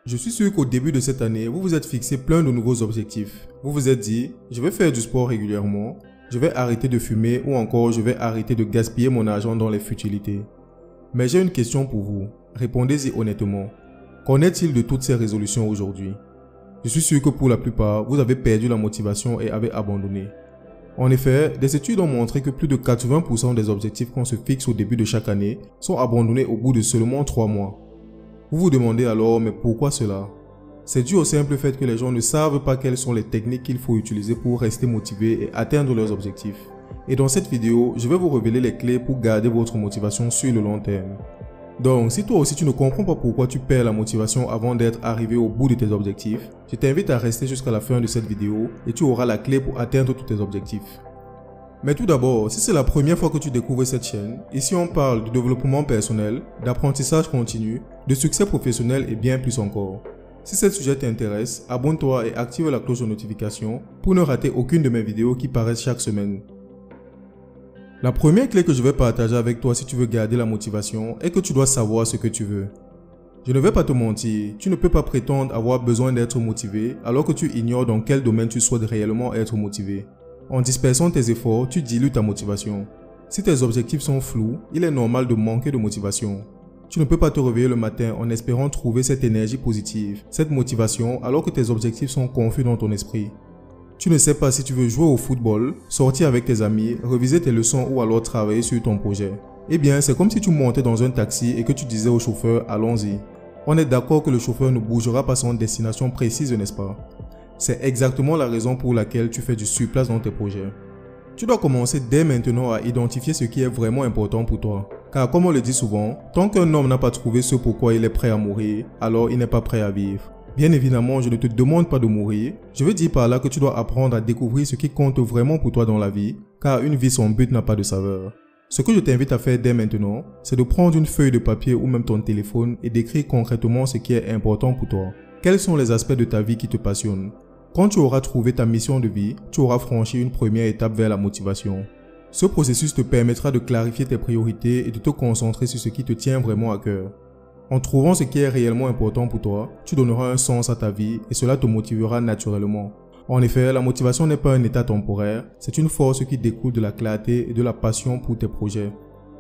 Je suis sûr qu'au début de cette année, vous vous êtes fixé plein de nouveaux objectifs. Vous vous êtes dit, je vais faire du sport régulièrement, je vais arrêter de fumer ou encore je vais arrêter de gaspiller mon argent dans les futilités. Mais j'ai une question pour vous. Répondez-y honnêtement. Qu'en est-il de toutes ces résolutions aujourd'hui? Je suis sûr que pour la plupart, vous avez perdu la motivation et avez abandonné. En effet, des études ont montré que plus de 80% des objectifs qu'on se fixe au début de chaque année sont abandonnés au bout de seulement 3 mois. Vous vous demandez alors, mais pourquoi cela? C'est dû au simple fait que les gens ne savent pas quelles sont les techniques qu'il faut utiliser pour rester motivés et atteindre leurs objectifs. Et dans cette vidéo, je vais vous révéler les clés pour garder votre motivation sur le long terme. Donc, si toi aussi tu ne comprends pas pourquoi tu perds la motivation avant d'être arrivé au bout de tes objectifs, je t'invite à rester jusqu'à la fin de cette vidéo et tu auras la clé pour atteindre tous tes objectifs. Mais tout d'abord, si c'est la première fois que tu découvres cette chaîne, ici on parle de développement personnel, d'apprentissage continu, de succès professionnel et bien plus encore. Si ce sujet t'intéresse, abonne-toi et active la cloche de notification pour ne rater aucune de mes vidéos qui paraissent chaque semaine. La première clé que je vais partager avec toi si tu veux garder la motivation est que tu dois savoir ce que tu veux. Je ne vais pas te mentir, tu ne peux pas prétendre avoir besoin d'être motivé alors que tu ignores dans quel domaine tu souhaites réellement être motivé. En dispersant tes efforts, tu dilues ta motivation. Si tes objectifs sont flous, il est normal de manquer de motivation. Tu ne peux pas te réveiller le matin en espérant trouver cette énergie positive, cette motivation alors que tes objectifs sont confus dans ton esprit. Tu ne sais pas si tu veux jouer au football, sortir avec tes amis, réviser tes leçons ou alors travailler sur ton projet. Eh bien, c'est comme si tu montais dans un taxi et que tu disais au chauffeur « allons-y ». On est d'accord que le chauffeur ne bougera pas sans destination précise, n'est-ce pas? C'est exactement la raison pour laquelle tu fais du surplace dans tes projets. Tu dois commencer dès maintenant à identifier ce qui est vraiment important pour toi. Car comme on le dit souvent, tant qu'un homme n'a pas trouvé ce pourquoi il est prêt à mourir, alors il n'est pas prêt à vivre. Bien évidemment, je ne te demande pas de mourir. Je veux dire par là que tu dois apprendre à découvrir ce qui compte vraiment pour toi dans la vie, car une vie sans but n'a pas de saveur. Ce que je t'invite à faire dès maintenant, c'est de prendre une feuille de papier ou même ton téléphone et d'écrire concrètement ce qui est important pour toi. Quels sont les aspects de ta vie qui te passionnent? Quand tu auras trouvé ta mission de vie, tu auras franchi une première étape vers la motivation. Ce processus te permettra de clarifier tes priorités et de te concentrer sur ce qui te tient vraiment à cœur. En trouvant ce qui est réellement important pour toi, tu donneras un sens à ta vie et cela te motivera naturellement. En effet, la motivation n'est pas un état temporaire, c'est une force qui découle de la clarté et de la passion pour tes projets.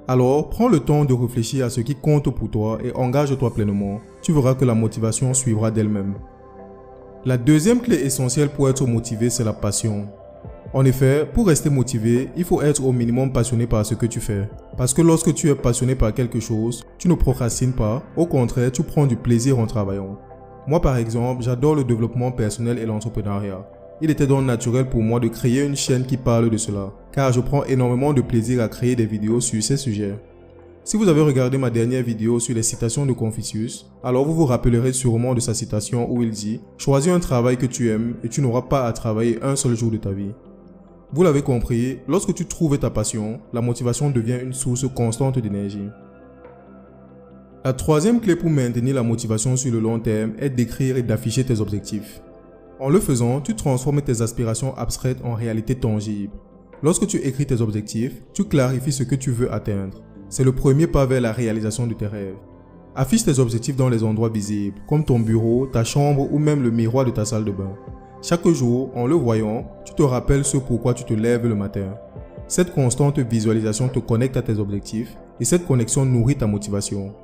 Alors, prends le temps de réfléchir à ce qui compte pour toi et engage-toi pleinement. Tu verras que la motivation suivra d'elle-même. La deuxième clé essentielle pour être motivé, c'est la passion. En effet, pour rester motivé, il faut être au minimum passionné par ce que tu fais. Parce que lorsque tu es passionné par quelque chose, tu ne procrastines pas, au contraire, tu prends du plaisir en travaillant. Moi par exemple, j'adore le développement personnel et l'entrepreneuriat. Il était donc naturel pour moi de créer une chaîne qui parle de cela, car je prends énormément de plaisir à créer des vidéos sur ces sujets. Si vous avez regardé ma dernière vidéo sur les citations de Confucius, alors vous vous rappellerez sûrement de sa citation où il dit « Choisis un travail que tu aimes et tu n'auras pas à travailler un seul jour de ta vie ». Vous l'avez compris, lorsque tu trouves ta passion, la motivation devient une source constante d'énergie. La troisième clé pour maintenir la motivation sur le long terme est d'écrire et d'afficher tes objectifs. En le faisant, tu transformes tes aspirations abstraites en réalité tangible. Lorsque tu écris tes objectifs, tu clarifies ce que tu veux atteindre. C'est le premier pas vers la réalisation de tes rêves. Affiche tes objectifs dans les endroits visibles, comme ton bureau, ta chambre ou même le miroir de ta salle de bain. Chaque jour, en le voyant, tu te rappelles ce pourquoi tu te lèves le matin. Cette constante visualisation te connecte à tes objectifs et cette connexion nourrit ta motivation.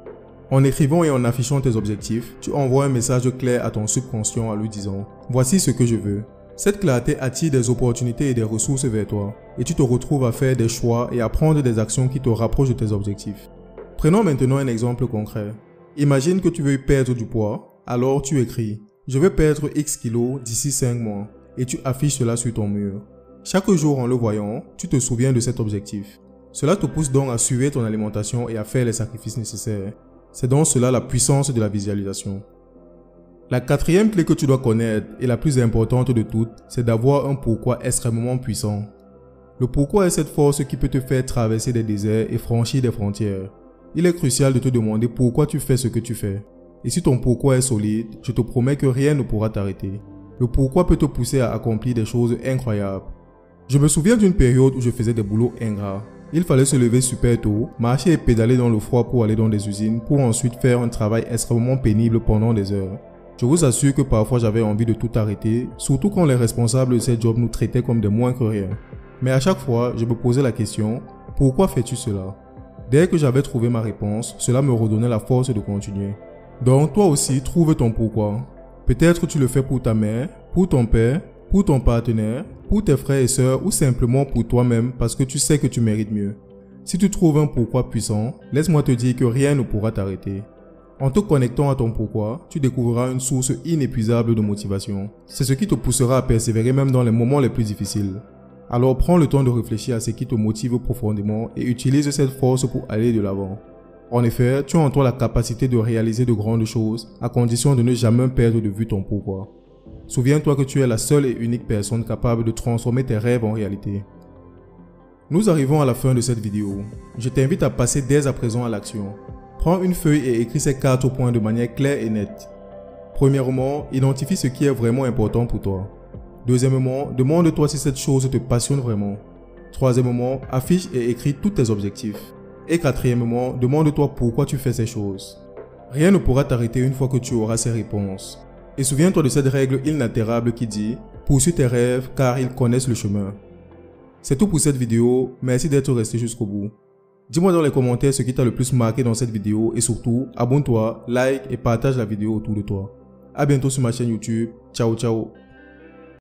En écrivant et en affichant tes objectifs, tu envoies un message clair à ton subconscient en lui disant « Voici ce que je veux ». Cette clarté attire des opportunités et des ressources vers toi et tu te retrouves à faire des choix et à prendre des actions qui te rapprochent de tes objectifs. Prenons maintenant un exemple concret. Imagine que tu veux perdre du poids, alors tu écris « Je vais perdre X kilos d'ici 5 mois » et tu affiches cela sur ton mur. Chaque jour en le voyant, tu te souviens de cet objectif. Cela te pousse donc à suivre ton alimentation et à faire les sacrifices nécessaires. C'est donc cela la puissance de la visualisation. La quatrième clé que tu dois connaître, et la plus importante de toutes, c'est d'avoir un pourquoi extrêmement puissant. Le pourquoi est cette force qui peut te faire traverser des déserts et franchir des frontières. Il est crucial de te demander pourquoi tu fais ce que tu fais. Et si ton pourquoi est solide, je te promets que rien ne pourra t'arrêter. Le pourquoi peut te pousser à accomplir des choses incroyables. Je me souviens d'une période où je faisais des boulots ingrats. Il fallait se lever super tôt, marcher et pédaler dans le froid pour aller dans des usines pour ensuite faire un travail extrêmement pénible pendant des heures. Je vous assure que parfois j'avais envie de tout arrêter, surtout quand les responsables de ces jobs nous traitaient comme des moins que rien. Mais à chaque fois, je me posais la question, pourquoi fais-tu cela? Dès que j'avais trouvé ma réponse, cela me redonnait la force de continuer. Donc toi aussi, trouve ton pourquoi. Peut-être tu le fais pour ta mère, pour ton père, pour ton partenaire, pour tes frères et sœurs ou simplement pour toi-même parce que tu sais que tu mérites mieux. Si tu trouves un pourquoi puissant, laisse-moi te dire que rien ne pourra t'arrêter. En te connectant à ton pourquoi, tu découvriras une source inépuisable de motivation. C'est ce qui te poussera à persévérer même dans les moments les plus difficiles. Alors prends le temps de réfléchir à ce qui te motive profondément et utilise cette force pour aller de l'avant. En effet, tu as en toi la capacité de réaliser de grandes choses à condition de ne jamais perdre de vue ton pourquoi. Souviens-toi que tu es la seule et unique personne capable de transformer tes rêves en réalité. Nous arrivons à la fin de cette vidéo. Je t'invite à passer dès à présent à l'action. Prends une feuille et écris ces 4 points de manière claire et nette. Premièrement, identifie ce qui est vraiment important pour toi. Deuxièmement, demande-toi si cette chose te passionne vraiment. Troisièmement, affiche et écris tous tes objectifs. Et quatrièmement, demande-toi pourquoi tu fais ces choses. Rien ne pourra t'arrêter une fois que tu auras ces réponses. Et souviens-toi de cette règle inaltérable qui dit « Poursuis tes rêves car ils connaissent le chemin ». C'est tout pour cette vidéo, merci d'être resté jusqu'au bout. Dis-moi dans les commentaires ce qui t'a le plus marqué dans cette vidéo et surtout, abonne-toi, like et partage la vidéo autour de toi. A bientôt sur ma chaîne YouTube. Ciao ciao.